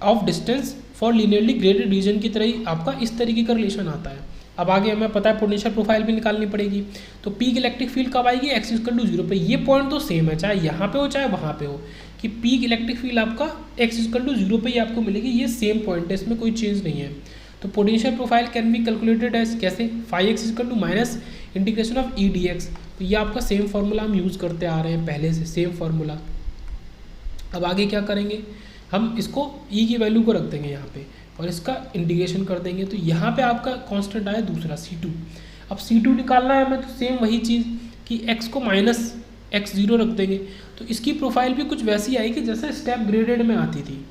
of distance for linearly graded region की तरह ही आपका इस तरीके का रिलेशन आता है। अब आगे हमें पता है पोटेंशियल प्रोफाइल भी निकालनी पड़ेगी। तो पीक इलेक्ट्रिक फील्ड कब आएगी, एक्स इक्वल टू 0 पे। ये पॉइंट तो सेम है, चाहे यहाँ पे हो चाहे वहाँ पे हो, कि पीक इलेक्ट्रिक फील्ड आपका एक्स इक्वल टू 0 पे ही आपको मिलेगी। ये सेम पॉइंट है, इसमें कोई चेंज नहीं है। तो potential profile can be calculated as कैसे, phi x equal to minus integration of E d x. तो ये आपका सेम फार्मूला हम यूज़ करते आ रहे हैं पहले से, सेम फार्मूला। अब आगे क्या करेंगे, हम इसको ई की वैल्यू को रख देंगे यहाँ पे और इसका इंटीग्रेशन कर देंगे। तो यहाँ पे आपका कांस्टेंट आया दूसरा C2। अब C2 निकालना है हमें, तो सेम वही चीज़ कि x को माइनस x0 रख देंगे। तो इसकी प्रोफाइल भी कुछ वैसी आएगी जैसे स्टेप ग्रेडेड में आती थी,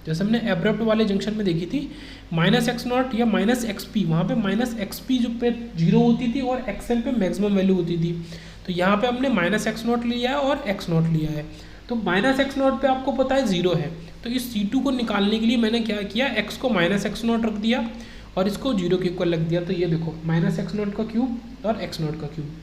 जैसे हमने एब्रप्ट वाले जंक्शन में देखी थी, माइनस एक्स नॉट या माइनस XP। वहाँ पे माइनस XP जो पे 0 होती थी और XL पे मैक्सिमम वैल्यू होती थी। तो यहाँ पे हमने माइनस एक्स नॉट लिया है और एक्स नॉट लिया है। तो माइनस एक्स नॉट पे आपको पता है 0 है। तो इस C2 को निकालने के लिए मैंने क्या किया, x को माइनस एक्स नॉट रख दिया और इसको 0 के इक्वल रख दिया। तो ये देखो माइनस एक्स नॉट का क्यूब और एक्स नॉट का क्यूब।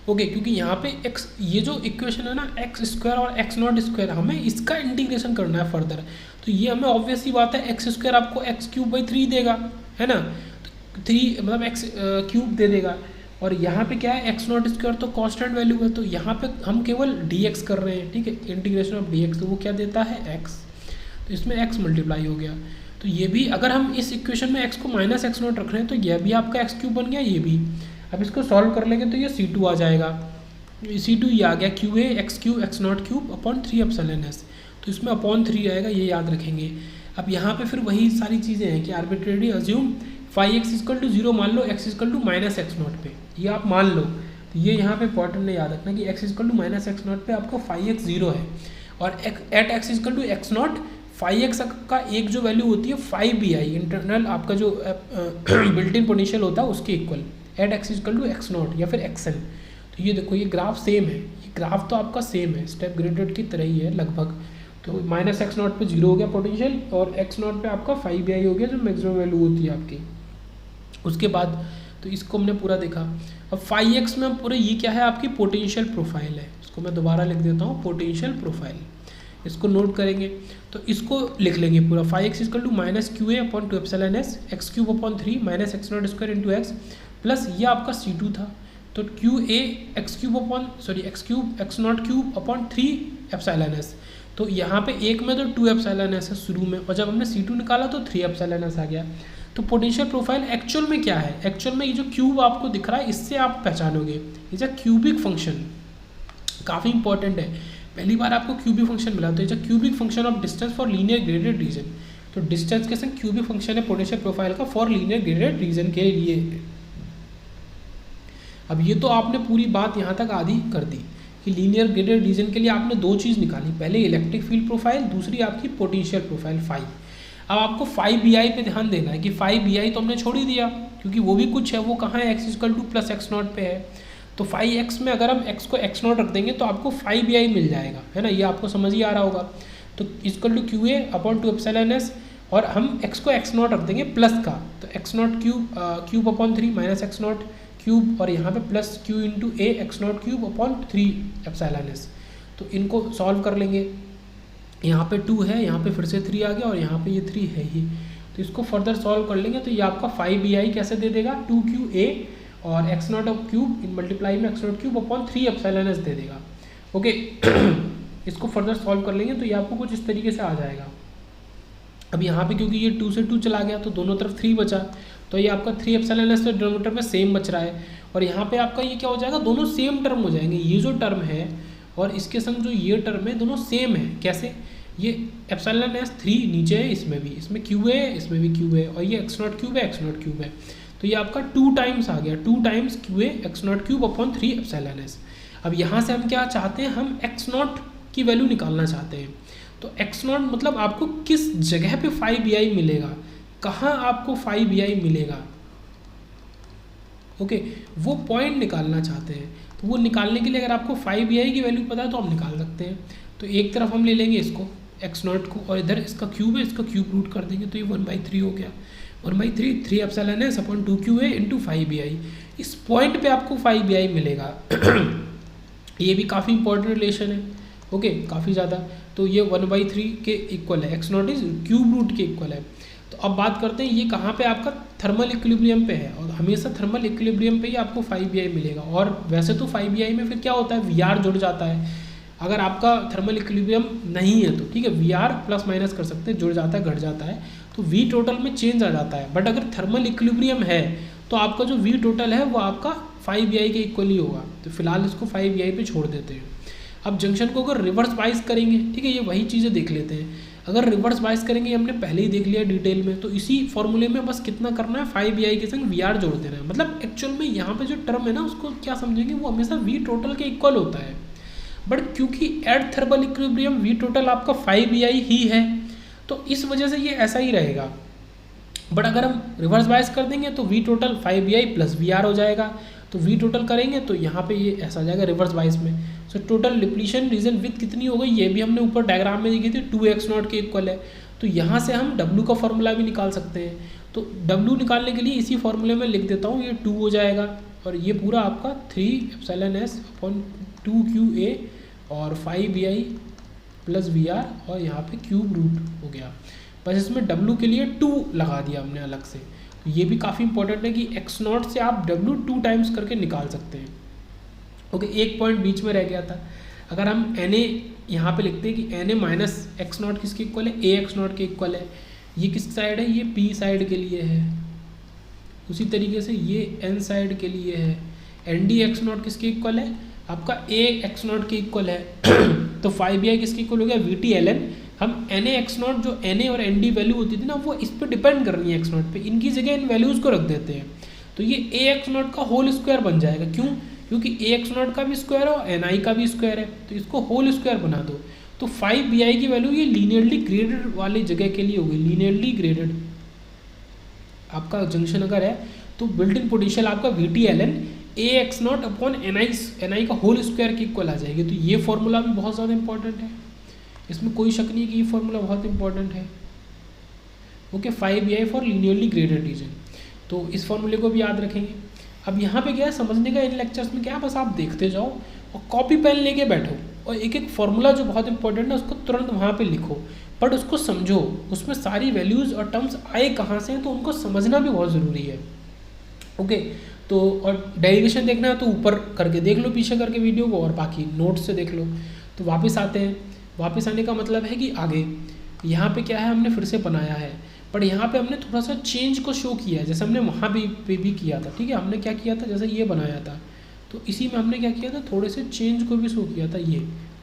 ओके, क्योंकि यहाँ पे x, ये जो इक्वेशन है ना, एक्स स्क्वायर और एक्स नॉट स्क्वायर, हमें इसका इंटीग्रेशन करना है फर्दर। तो ये हमें ऑब्वियस ही बात है, एक्स स्क्वायर आपको एक्स क्यूब बाई 3 देगा, है ना, तो 3 मतलब एक्स क्यूब दे देगा। और यहाँ पे क्या है, एक्स नॉट स्क्वायर तो कांस्टेंट वैल्यू है, तो यहाँ पे हम केवल dx कर रहे हैं, ठीक है, इंटीग्रेशन ऑफ dx। तो वो क्या देता है, x। तो इसमें x मल्टीप्लाई हो गया। तो ये भी अगर हम इस इक्वेशन में x को माइनस एक्स नॉट रख रहे हैं तो यह भी आपका एक्स क्यूब बन गया, ये भी। अब इसको सॉल्व कर लेंगे तो ये C2 आ जाएगा। C2 ये आ गया Q A x cube x not cube upon 3 epsilon S. तो इसमें अपॉन 3 आएगा, ये याद रखेंगे। अब यहाँ पे फिर वही सारी चीज़ें हैं कि arbitrary assume phi x equal to zero मान लो x equal to minus x not पे, ये आप मान लो। तो ये यहाँ पे इंपॉर्टेंट नहीं याद रखना कि x equal to minus x not पे आपका फाइव एक्स जीरो है, और at x equal to x naught phi x का एक जो वैल्यू होती है 5bi इंटरनल आपका जो बिल्ट इन पोटेंशियल होता है उसके equal, at x equal to x naught या फिर एक्सएन। तो ये देखो ये ग्राफ सेम है, ये ग्राफ तो आपका सेम है, स्टेप ग्रेडेड की तरह ही है लगभग। तो माइनस एक्स नॉट पे जीरो हो गया पोटेंशियल, और एक्स नॉट पे आपका 5bi हो गया जो मैक्सिमम वैल्यू होती है आपकी। उसके बाद तो इसको हमने पूरा देखा। अब 5x में पूरे ये क्या है आपकी पोटेंशियल प्रोफाइल है, इसको मैं दोबारा लिख देता हूँ पोटेंशियल प्रोफाइल, इसको नोट करेंगे। तो इसको लिख लेंगे पूरा 5x equal to minus Q A upon 2 epsilon S x cube upon 3 minus x naught square into x plus ये आपका C2 था, तो Q A x cube upon x cube x not cube upon 3 epsilon S. तो यहाँ पे एक में तो 2 एप्सिलॉन एस है शुरू में, और जब हमने C2 निकाला तो 3 एप्सिलॉन एस आ गया। तो पोटेंशियल प्रोफाइल एक्चुअल में क्या है, एक्चुअल में ये जो क्यूब आपको दिख रहा है इससे आप पहचानोगे, इज अ क्यूबिक फंक्शन, काफ़ी इंपॉर्टेंट है। पहली बार आपको क्यूबिक फंक्शन मिला, तो is a cubic function of distance for linear graded region. तो डिस्टेंस के संग क्यूबिक फंक्शन है पोटेंशियल प्रोफाइल का फॉर लीनियर ग्रेडेड रीजन के लिए। अब ये तो आपने पूरी बात यहाँ तक आधी कर दी कि लीनियर ग्रेडेड रीजन के लिए आपने दो चीज़ निकाली, पहले इलेक्ट्रिक फील्ड प्रोफाइल, दूसरी आपकी पोटेंशियल प्रोफाइल फाई। अब आपको 5bi पे ध्यान देना है कि 5bi तो हमने छोड़ ही दिया क्योंकि वो भी कुछ है, वो कहाँ है, x equal to plus x not पे है। तो 5x में अगर हम x को x नॉट रख देंगे तो आपको 5bi मिल जाएगा, है ना, ये आपको समझ ही आ रहा होगा। तो equal to Q A upon 2 epsilon S, और हम x को x नॉट रख देंगे प्लस का, तो x not cube upon 3 minus x not cube, और यहाँ पे plus q into a x not cube upon 3 epsilon S. तो इनको सॉल्व कर लेंगे, यहाँ पे 2 है, यहाँ पे फिर से 3 आ गया, और यहाँ पे ये 3 है ही। तो इसको फर्दर सॉल्व कर लेंगे तो ये आपका 5bi कैसे दे देगा, 2qa और x not cube in multiply में x not cube upon 3 epsilon s दे देगा। ओके इसको फर्दर सॉल्व कर लेंगे तो ये आपको कुछ इस तरीके से आ जाएगा। अब यहाँ पे क्योंकि ये 2 से 2 चला गया तो दोनों तरफ 3 बचा, तो ये आपका 3 एप्सिलॉन एस डिनोमिनेटर में सेम बच रहा है, और यहाँ पे आपका ये क्या हो जाएगा, दोनों सेम टर्म हो जाएंगे। ये जो टर्म है और इसके संग जो ये टर्म है दोनों सेम है। कैसे, ये एप्सिलॉन एस 3 नीचे है, इसमें भी, इसमें क्यू है, इसमें भी क्यू है, और ये एक्स नॉट क्यूब है, एक्स नॉट क्यूब है। तो ये आपका 2 टाइम्स आ गया, 2 times Q A x not cube upon 3 epsilon S. अब यहाँ से हम क्या चाहते हैं, हम एक्स नॉट की वैल्यू निकालना चाहते हैं। तो एक्स नॉट मतलब आपको किस जगह पे 5bi मिलेगा, कहाँ आपको 5bi मिलेगा, ओके वो पॉइंट निकालना चाहते हैं। तो वो निकालने के लिए अगर आपको 5bi की वैल्यू पता है तो आप निकाल सकते हैं। तो एक तरफ हम ले लेंगे इसको एक्स नॉट को, और इधर इसका क्यूब है, इसका क्यूब रूट कर देंगे, तो ये 1/3 हो गया, 1/3 3 epsilon S upon 2qa into 5bi। इस पॉइंट पे आपको 5bi मिलेगा ये भी काफ़ी इंपॉर्टेंट रिलेशन है, ओके काफ़ी ज़्यादा। तो ये 1/3 के इक्वल है, x naught is cube root के इक्वल है। तो अब बात करते हैं ये कहाँ पे आपका थर्मल इक्विलिब्रियम पे है, और हमेशा थर्मल इक्विलिब्रियम पे ही आपको 5bi मिलेगा। और वैसे तो 5bi में फिर क्या होता है, Vr जुड़ जाता है। अगर आपका थर्मल इक्विलिब्रियम नहीं है तो ठीक है, Vr प्लस माइनस कर सकते हैं, जुड़ जाता है, घट जाता है, तो V टोटल में चेंज आ जाता है। बट अगर थर्मल इक्विलिब्रियम है तो आपका जो V टोटल है वो आपका 5bi के इक्वल ही होगा। तो फिलहाल इसको 5bi पे छोड़ देते हैं। अब जंक्शन को अगर रिवर्स बाइस करेंगे, ठीक है, ये वही चीज़ें देख लेते हैं। अगर रिवर्स बाइस करेंगे, हमने पहले ही देख लिया डिटेल में, तो इसी फॉर्मूले में बस कितना करना है, 5bi के संग Vr जोड़ देना है। मतलब एक्चुअल में यहाँ पे जो टर्म है ना उसको क्या समझेंगे, वो हमेशा V टोटल के इक्वल होता है। बट क्योंकि at thermal equilibrium V total आपका 5bi ही है, तो इस वजह से ये ऐसा ही रहेगा। बट अगर हम रिवर्स बाइस कर देंगे तो V total 5bi plus Vr हो जाएगा। तो V टोटल करेंगे तो यहाँ पे ये ऐसा आ जाएगा रिवर्स बाइस में। So total depletion region with कितनी हो गई, ये भी हमने ऊपर डायग्राम में देखी थी, 2x नॉट के इक्वल है। तो यहाँ से हम W का फॉर्मूला भी निकाल सकते हैं। तो W निकालने के लिए इसी फॉर्मूले में लिख देता हूँ, ये 2 हो जाएगा, और ये पूरा आपका 3 एप्सिलॉन एस अपॉन 2qa और 5bi प्लस Vr, और यहाँ पे क्यूब रूट हो गया। बस इसमें W के लिए 2 लगा दिया हमने अलग से। तो ये भी काफ़ी इंपॉर्टेंट है कि एक्स नॉट से आप W 2 टाइम्स करके निकाल सकते हैं। ओके एक पॉइंट बीच में रह गया था, अगर हम Na यहाँ पे लिखते हैं कि Na माइनस एक्स नॉट किसके इक्वल है, ए एक्स नॉट के इक्वल है। ये किस साइड है, ये P साइड के लिए है। उसी तरीके से ये N साइड के लिए है। Nd एक्स नॉट किसके इक्वल है, आपका A एक्स नॉट के इक्वल है। तो 5bi किसके इक्वल हो गया, Vt ln हम एन ए एक्स नॉट, जो एन ए और एन डी वैल्यू होती थी ना, वो इस पर डिपेंड कर रही है एक्स नॉट पे, इनकी जगह इन वैल्यूज़ को रख देते हैं, तो ये ए एक्स नॉट का होल स्क्वायर बन जाएगा। क्यों? क्योंकि ए एक्स नॉट का भी स्क्वायर है और एन आई का भी स्क्वायर है, तो इसको होल स्क्वायर बना दो। तो 5bi की वैल्यू ये लीनियरली ग्रेडेड वाली जगह के लिए होगी। लीनियरली ग्रेडेड आपका जंक्शन अगर है तो बिल्ट इन पोटेंशियल आपका VT/ln a x not upon N i का होल स्क्वायर के इक्वल आ जाएगी। तो ये फॉर्मूला भी बहुत ज़्यादा इंपॉर्टेंट है, इसमें कोई शक नहीं कि ये फॉर्मूला बहुत इंपॉर्टेंट है। Okay, 5bi for linearly graded region, तो इस फॉर्मूले को भी याद रखेंगे। अब यहाँ पे क्या है समझने का इन लेक्चर्स में, क्या है बस आप देखते जाओ और कॉपी पेन लेके बैठो और एक एक फॉर्मूला जो बहुत इंपॉर्टेंट है उसको तुरंत वहाँ पे लिखो, बट उसको समझो, उसमें सारी वैल्यूज़ और टर्म्स आए कहाँ से हैं, तो उनको समझना भी बहुत ज़रूरी है। ओके, तो और डेरिवेशन देखना है तो ऊपर करके देख लो, पीछे करके वीडियो को, और बाकी नोट्स से देख लो। तो वापस आते हैं, वापस आने का मतलब है कि आगे यहाँ पे क्या है, हमने फिर से बनाया है, पर यहाँ पे हमने थोड़ा सा चेंज को शो किया है, जैसे हमने वहाँ भी किया था। ठीक है, हमने क्या किया था, जैसे ये बनाया था तो इसी में हमने क्या किया था, थोड़े से चेंज को भी शो किया था, ये,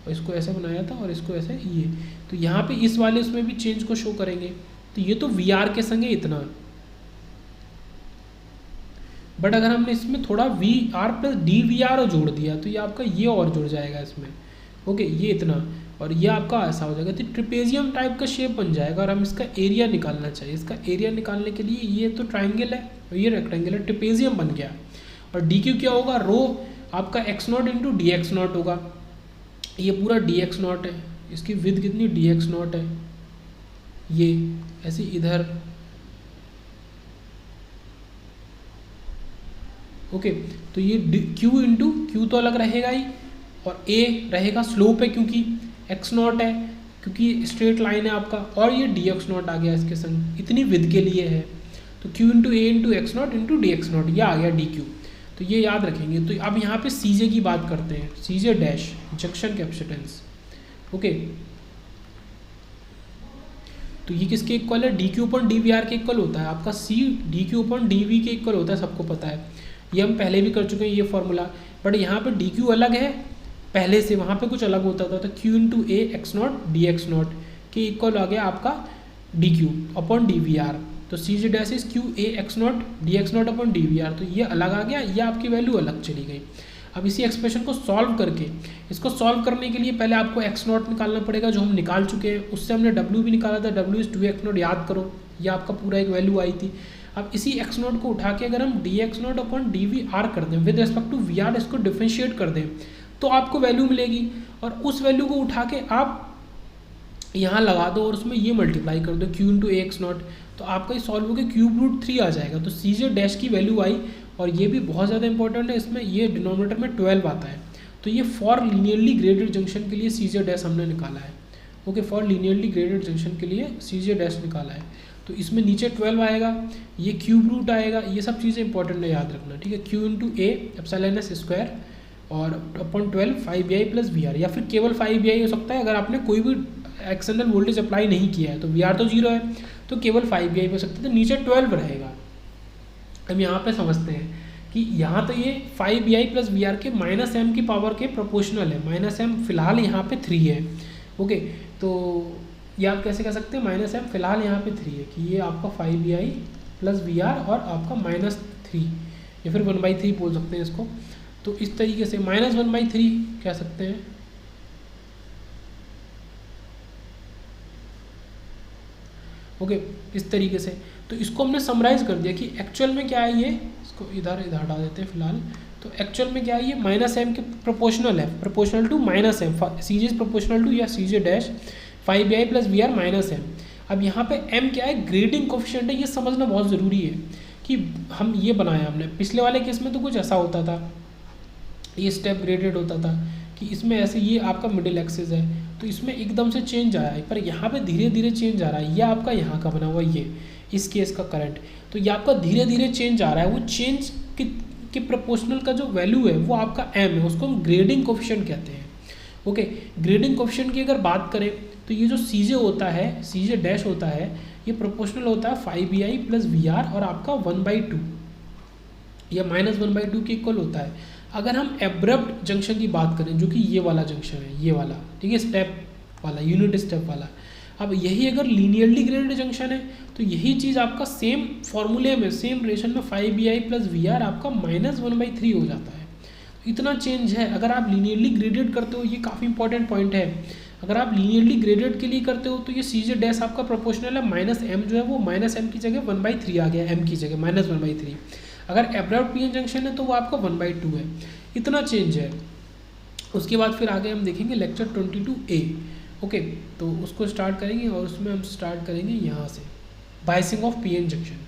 और इसको ऐसे बनाया था और इसको ऐसे ये। तो यहाँ पे इस वाले उसमें भी चेंज को शो करेंगे। तो ये तो VR के संगे इतना, बट अगर हमने इसमें थोड़ा VR प्लस DVR और जोड़ दिया तो ये आपका ये और जुड़ जाएगा इसमें। ओके, ये इतना और ये आपका ऐसा हो जाएगा, तो ट्रिपेजियम टाइप का शेप बन जाएगा। और हम इसका एरिया निकालना चाहिए, इसका एरिया निकालने के लिए ये तो ट्राइंगल है और ये रेक्टेंगल है, ट्रिपेजियम बन गया। और DQ क्या होगा, रो आपका x0 इंटू DX0 होगा। ये पूरा DX0 है, इसकी विड्थ कितनी DX0 है, ये ऐसे इधर। ओके, तो ये Q इंटू Q तो अलग रहेगा ही, और A रहेगा स्लोप है क्योंकि x0 है, क्योंकि स्ट्रेट लाइन है आपका, और ये DX0 आ गया इसके संग, इतनी विड्थ के लिए है। तो Q into A into x0 into DX0, ये आ गया DQ। तो ये याद रखेंगे। तो अब यहाँ पे CJ की बात करते हैं, CJ dash junction capacitance. Okay, तो ये किसके इक्वल है, DQ अपॉन DVR के इक्वल होता है आपका, C DQ अपॉन DV के इक्वल होता है, सबको पता है, ये हम पहले भी कर चुके हैं ये फॉर्मूला। बट यहाँ पे DQ अलग है पहले से, वहाँ पे कुछ अलग होता था, तो Q into A x0 DX0 के इक्वल आ गया आपका DQ अपॉन DVR। तो CJ dash is Q A x0 DX0 upon DVR, तो ये अलग आ गया, ये आपकी वैल्यू अलग चली गई। अब इसी एक्सप्रेशन को सॉल्व करके, इसको सॉल्व करने के लिए पहले आपको x0 निकालना पड़ेगा, जो हम निकाल चुके हैं। उससे हमने W भी निकाला था, W इज 2x0, याद करो, ये आपका पूरा एक वैल्यू आई थी। अब इसी x0 को उठा के अगर हम DX0 अपॉन DVR कर दें विद रिस्पेक्ट टू VR, इसको डिफरेंशिएट कर दें तो आपको वैल्यू मिलेगी, और उस वैल्यू को उठा के आप यहाँ लगा दो और उसमें ये मल्टीप्लाई कर दो Q इंटू AX0, तो आपका ये सॉल्व होकर क्यूब रूट 3 आ जाएगा। तो CJ डैश की वैल्यू आई, और ये भी बहुत ज़्यादा इंपॉर्टेंट है, इसमें ये डिनोमिनेटर में 12 आता है। तो ये फॉर लीनियरली ग्रेडेड जंक्शन के लिए CJ डैश हमने निकाला है। Okay, for linearly graded junction के लिए CJ डैश निकाला है। तो इसमें नीचे 12 आएगा, ये क्यूब रूट आएगा, ये सब चीज़ें इंपॉर्टेंट है, याद रखना। ठीक है, Q into A epsilon S square और अपॉन 12 5bi प्लस VR, या फिर केवल 5bi हो सकता है अगर आपने कोई भी एक्सटर्नल वोल्टेज अप्लाई नहीं किया है। तो VR तो 0 है, तो केवल 5bi हो सकता है, तो नीचे 12 रहेगा। अब यहाँ पे समझते हैं कि यहाँ तो ये 5bi प्लस VR के -m की पावर के प्रोपोर्शनल है, -m फिलहाल यहाँ पे 3 है। ओके, तो ये आप कैसे कह सकते हैं, -m फिलहाल यहाँ पे 3 है, कि ये आपका 5bi प्लस VR और आपका -3, या फिर 1/3 बोल सकते हैं इसको। तो इस तरीके से -1/3 कह सकते हैं। ओके, इस तरीके से। तो इसको हमने समराइज कर दिया कि एक्चुअल में क्या है, ये इसको इधर हटा देते हैं फिलहाल। तो एक्चुअल में क्या है, ये -m के प्रोपोर्शनल है, proportional to -m, CJ is proportional to या CJ dash 5bi plus VR -m। अब यहाँ पे m क्या है, ग्रेडिंग कोफिशिएंट है, ये समझना बहुत ज़रूरी है कि हम ये बनाया हमने। पिछले वाले केस में तो कुछ ऐसा होता था, ये स्टेप ग्रेडेड होता था कि इसमें ऐसे ये आपका मिडिल एक्सिस है, तो इसमें एकदम से चेंज आया है, पर यहाँ पे धीरे धीरे चेंज आ रहा है। ये आपका यहाँ का बना हुआ ये इस केस का करंट, तो ये आपका धीरे धीरे चेंज आ रहा है। वो चेंज के प्रोपोर्शनल का जो वैल्यू है वो आपका m है, उसको हम ग्रेडिंग कोफिशिएंट कहते हैं। ओके, ग्रेडिंग कोफिशिएंट की अगर बात करें तो ये जो CJ होता है, CJ डैश होता है, ये प्रोपोर्शनल होता है 5bi प्लस VR और आपका 1/2 या -1/2 के इक्वल होता है। अगर हम एब्रप्ट जंक्शन की बात करें, जो कि ये वाला जंक्शन है, ये वाला, ठीक है, स्टेप वाला, यूनिट स्टेप वाला, अब यही अगर लीनियरली ग्रेडेड जंक्शन है तो यही चीज़ आपका सेम फॉर्मूले में, सेम रिलेशन में 5bi प्लस वी आपका -1/3 हो जाता है। इतना चेंज है। अगर आप लीनियरली ग्रेडेड करते हो, ये काफ़ी इंपॉर्टेंट पॉइंट है, अगर आप लीनियरली ग्रेडेड के लिए करते हो तो ये Cj डैश आपका प्रोपोर्शनल है -m, जो है वो -m की जगह 1/3 आ गया, m की जगह -1/3। अगर एब्रप्ट पीएन जंक्शन है तो वो आपका 1/2 है। इतना चेंज है। उसके बाद फिर आगे हम देखेंगे लेक्चर 22A। ओके, तो उसको स्टार्ट करेंगे और उसमें हम स्टार्ट करेंगे यहाँ से, बायसिंग ऑफ पीएन जंक्शन।